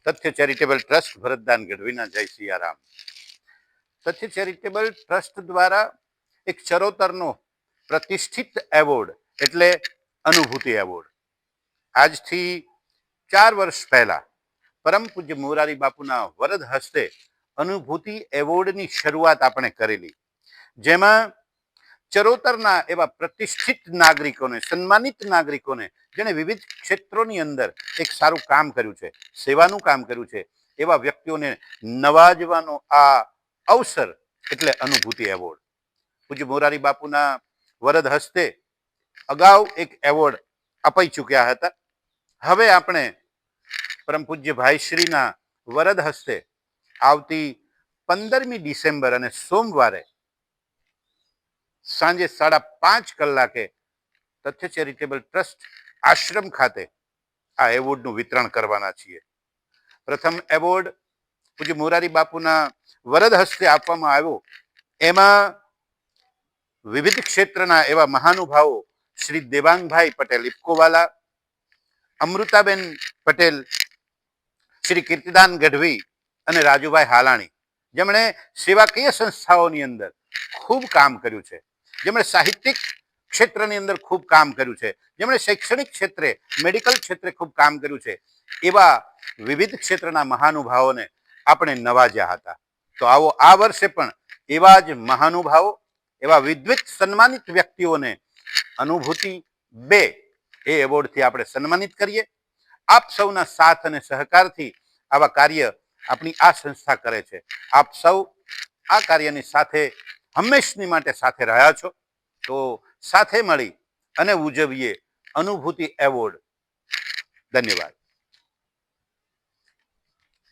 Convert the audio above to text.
તથ્ય charitable trust Bharatdan ગઢવીના જય સિયારામ. તથ્ય ચેરિટેબલ ટ્રસ્ટ દ્વારા એક ચરોતરનો પ્રતિષ્ઠિત એવોર્ડ એટલે અનુભૂતિ એવોર્ડ આજથી 4 વર્ષ પહેલા પરમ પૂજ્ય મોરારી બાપુના વરદ હસ્તે અનુભૂતિ એવોર્ડની શરૂઆત આપણે કરેલી, જેમાં ચરોતરના એવા પ્રતિષ્ઠિત નાગરિકોને, સન્માનિત નાગરિકોને જેણે વિવિધ ક્ષેત્રોની અંદર એક સારું કામ કર્યું છે, સેવાનું કામ કર્યું છે, એવા વ્યક્તિઓને નવાજવાનો આ અવસર એટલે અનુભૂતિ એવોર્ડ. પૂજ્ય મોરારી બાપુના વરદ હસ્તે અગાઉ એક એવોર્ડ અપાઈ ચૂક્યા હતા. હવે આપણે પરમ પૂજ્ય ભાઈશ્રીના વરદ હસ્તે આવતી 15મી ડિસેમ્બર અને સોમવારે સાંજે 5:30 કલાકે તથ્ય ચેરિટેબલ ટ્રસ્ટ આશ્રમ ખાતે આ એવોર્ડનું વિતરણ કરવાના છીએ. પ્રથમ એવોર્ડ પૂજ્ય મોરારી બાપુના વરદ હસ્તે આપવામાં આવ્યો. એમાં વિવિધ ક્ષેત્રના એવા મહાનુભાવો શ્રી દેવાંગભાઈ પટેલ ઇફકોવાલા, અમૃતાબેન પટેલ, શ્રી કીર્તિદાન ગઢવી અને રાજુભાઈ હાલાણી, જેમણે સેવાકીય સંસ્થાઓની અંદર ખૂબ કામ કર્યું છે, જેમણે સાહિત્યિક ક્ષેત્રની અંદર ખૂબ કામ કર્યું છે, જેમણે શૈક્ષણિક ક્ષેત્રે, મેડિકલ ક્ષેત્રે ખૂબ કામ કર્યું છે, એવા વિવિધ ક્ષેત્રના મહાનુભાવોને આપણે નવાજ્યા હતા. તો આવો આ વર્ષે પણ એવા જ મહાનુભાવો, એવા વિદ્વિત સન્માનિત વ્યક્તિઓને અનુભૂતિ 2 એ એવોર્ડથી આપણે સન્માનિત કરીએ. આપ સૌના સાથ અને સહકારથી આવા કાર્ય આપણી આ સંસ્થા કરે છે. આપ સૌ આ કાર્યની સાથે હંમેશની માટે સાથે રહ્યા છો, તો સાથે મળી અને ઉજવીએ અનુભૂતિ એવોર્ડ. ધન્યવાદ.